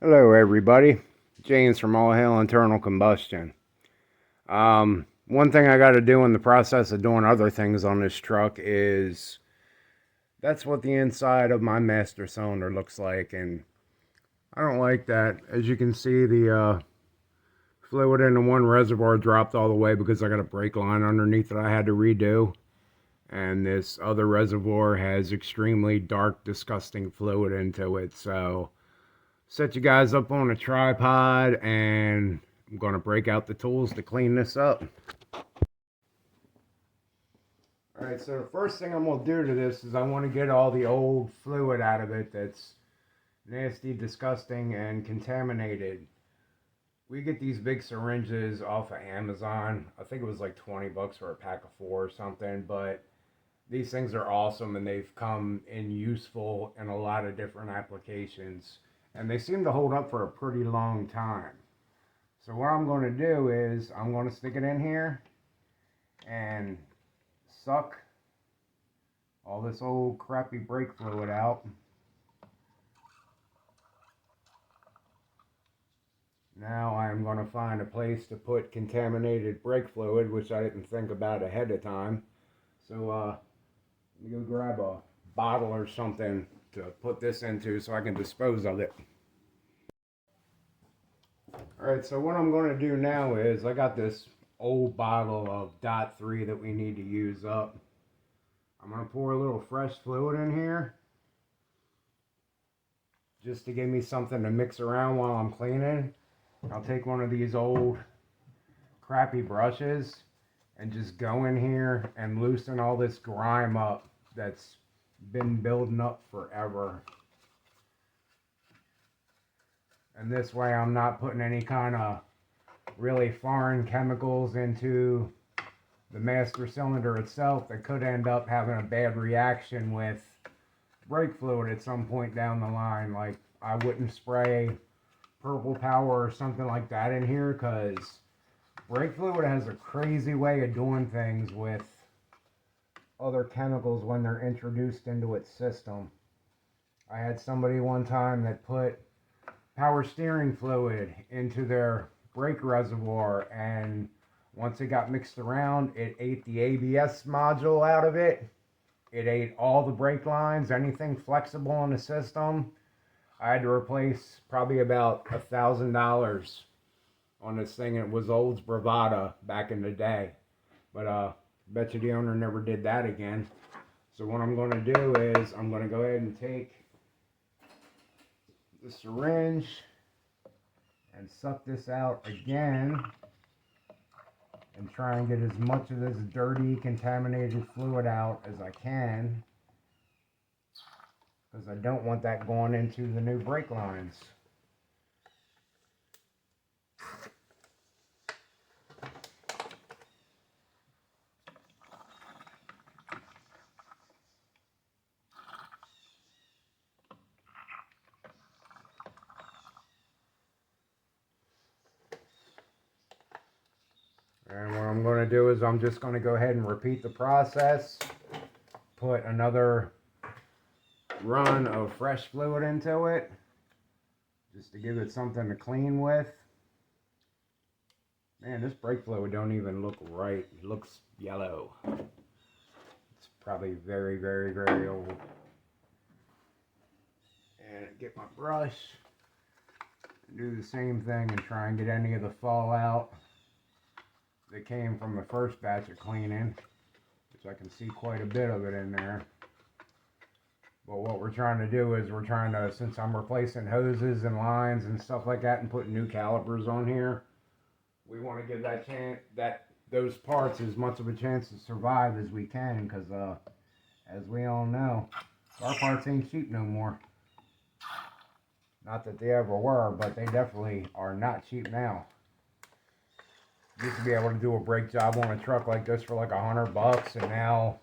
Hello, everybody. James from All Hail Internal Combustion. One thing I got to do in the process of doing other things on this truck is that's what the inside of my master cylinder looks like, and I don't like that. As you can see, the fluid in the one reservoir dropped all the way because I got a brake line underneath that I had to redo, and this other reservoir has extremely dark, disgusting fluid into it, so set you guys up on a tripod and I'm going to break out the tools to clean this up. Alright, so the first thing I'm going to do to this is I want to get all the old fluid out of it that's nasty, disgusting, and contaminated. We get these big syringes off of Amazon. I think it was like 20 bucks for a pack of 4 or something, but these things are awesome and they've come in useful in a lot of different applications. And they seem to hold up for a pretty long time. So what I'm going to do is I'm going to stick it in here and suck all this old crappy brake fluid out. Now I'm going to find a place to put contaminated brake fluid, which I didn't think about ahead of time. So let me go grab a bottle or something to put this into so I can dispose of it. Alright, so what I'm going to do now is I got this old bottle of .3 that we need to use up. I'm going to pour a little fresh fluid in here just to give me something to mix around while I'm cleaning. I'll take one of these old crappy brushes and just go in here and loosen all this grime up that's been building up forever. And this way I'm not putting any kind of really foreign chemicals into the master cylinder itself that could end up having a bad reaction with brake fluid at some point down the line. Like, I wouldn't spray purple power or something like that in here because brake fluid has a crazy way of doing things with other chemicals when they're introduced into its system. I had somebody one time that put power steering fluid into their brake reservoir, and once it got mixed around, it ate the ABS module out of it. It ate all the brake lines, anything flexible in the system. I had to replace probably about $1,000 on this thing. It was Olds Bravada back in the day, but bet you the owner never did that again. So what I'm going to do is I'm going to go ahead and take the syringe and suck this out again and try and get as much of this dirty, contaminated fluid out as I can, because I don't want that going into the new brake lines. And what I'm going to do is I'm just going to go ahead and repeat the process, put another run of fresh fluid into it, just to give it something to clean with. Man, this brake fluid don't even look right. It looks yellow. It's probably very, very, very old. And get my brush, do the same thing and try and get any of the fallout that came from the first batch of cleaning, which I can see quite a bit of it in there. But what we're trying to do is we're trying to, since I'm replacing hoses and lines and stuff like that and putting new calipers on here, we want to give those parts as much of a chance to survive as we can, because as we all know, our parts ain't cheap no more. Not that they ever were, but they definitely are not cheap now. Used to be able to do a brake job on a truck like this for like $100, and now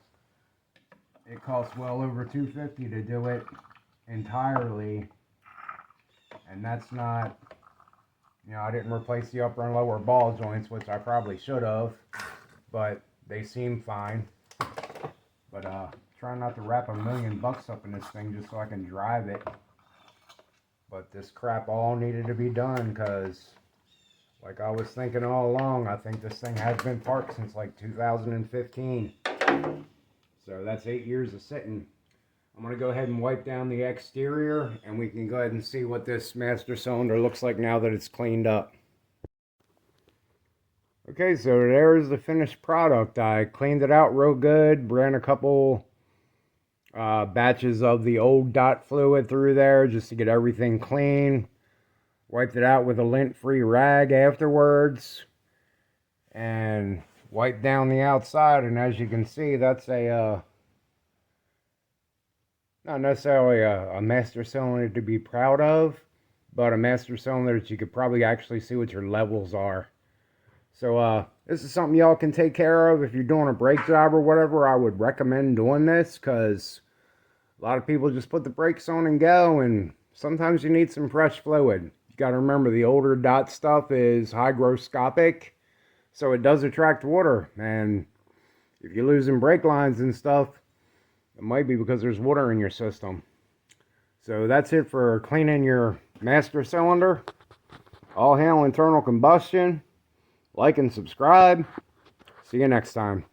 it costs well over $250 to do it entirely. And that's not, you know, I didn't replace the upper and lower ball joints, which I probably should have, but they seem fine. But try not to wrap $1,000,000 up in this thing just so I can drive it. But this crap all needed to be done because, like I was thinking all along, I think this thing has been parked since like 2015. So that's 8 years of sitting. I'm going to go ahead and wipe down the exterior, and we can go ahead and see what this master cylinder looks like now that it's cleaned up. Okay, so there's the finished product. I cleaned it out real good, ran a couple batches of the old dot fluid through there just to get everything clean. Wiped it out with a lint-free rag afterwards, and wiped down the outside. And as you can see, that's a not necessarily a master cylinder to be proud of, but a master cylinder that you could probably actually see what your levels are. So this is something y'all can take care of if you're doing a brake job or whatever. I would recommend doing this because a lot of people just put the brakes on and go, and sometimes you need some fresh fluid. You got to remember the older dot stuff is hygroscopic, so it does attract water, and if you're losing brake lines and stuff, it might be because there's water in your system. So that's it for cleaning your master cylinder. All hail internal combustion. Like and subscribe. See you next time.